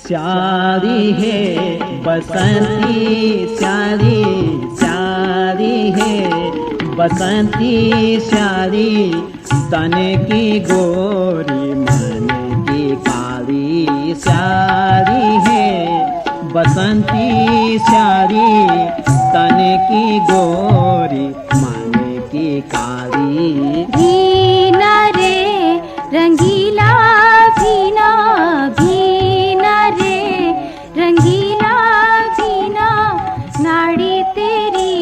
स्यारी है बसंती स्यारी स्यारी है बसंती स्यारी तन की गोरी मन की काली स्यारी है बसंती स्यारी तन की गोरी मन की काली भीना रे रंगीला भीना भीना रे रंगीला भीना नाड़ी तेरी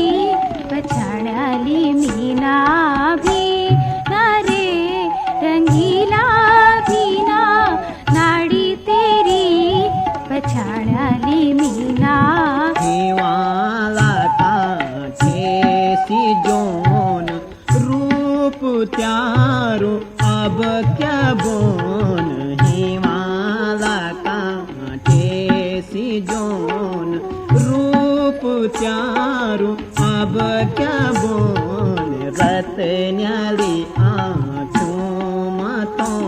पछाड़ाली मीना भीना रे रंगीला भीना नाड़ी तेरी पछाड़ाली मीना वाला कांठे सी जोन रूप त्यारो अब क्या बोन हिमाला कांठे सी जोन रूप त्यारो अब क्या बोन रत्न्याली आँखों मतों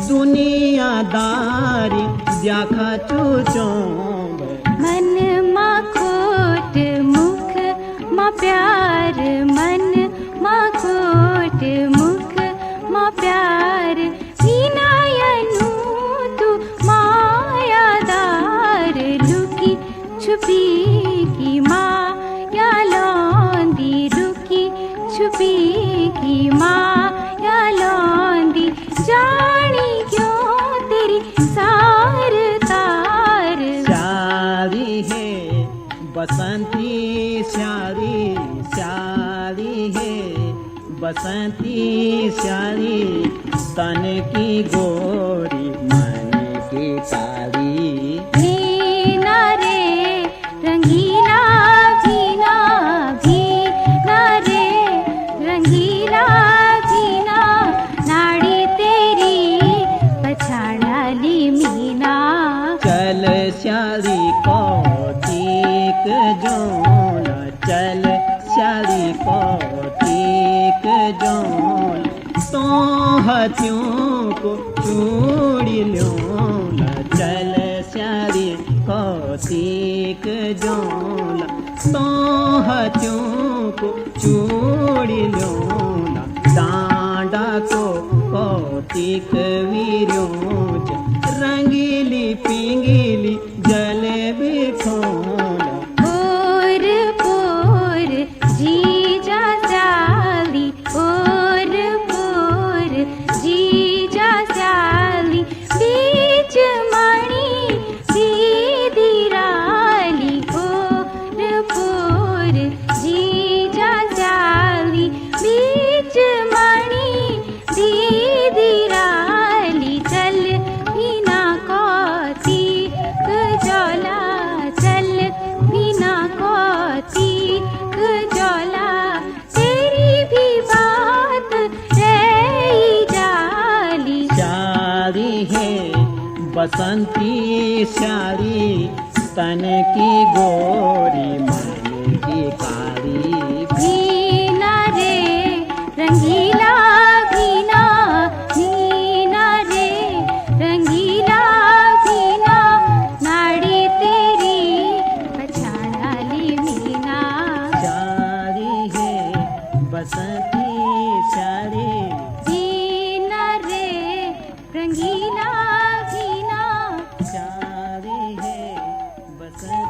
दुनियादारी देखा चूचों मन मा खोट मुख मा प्यार मन मा खोट मुख मा प्यार विनायनु तू मायादार लुकी छुपी की माया लौंदी लुकी छुपी की माया लौंदी जानी क्यों तेरी सार तार स्यारी है बसंती स्यारी स्यारी है बसंती स्यारी तन की गोरी मन की काली भीना रे रंगीला भीना भीना रे रंगीला भीना नाड़ी तेरी पछाड़ाली मीना चल स्यारी कौतिक जोन चल स्यारी कौतिक जोन तो हाथियों को चूड़ी ल्योन चल स्यारी कौतिक जोन तो हाथियों को चूड़ी ल्योन डांडा को कौतिक वीर्यों रंगीली पिंगीली जलेबी खोला और पोर जीजा साली और पोर जीजा साली बीच मणि दीदी राली और पोर जीजा साली बीच मणि दीदी राली चल बिना कौतिक जला चल बिना कौतिक जला तेरी भी बात रही जाली स्यारी है बसंती स्यारी तन की गोरी मन की काली भीना रे रंगीला भीना भीना रे रंगीला भीना नाड़ी तेरी पछाड़ाली मीना स्यारी है बसंती स्यारी भीना रे रंगीला भीना स्यारी है बसंती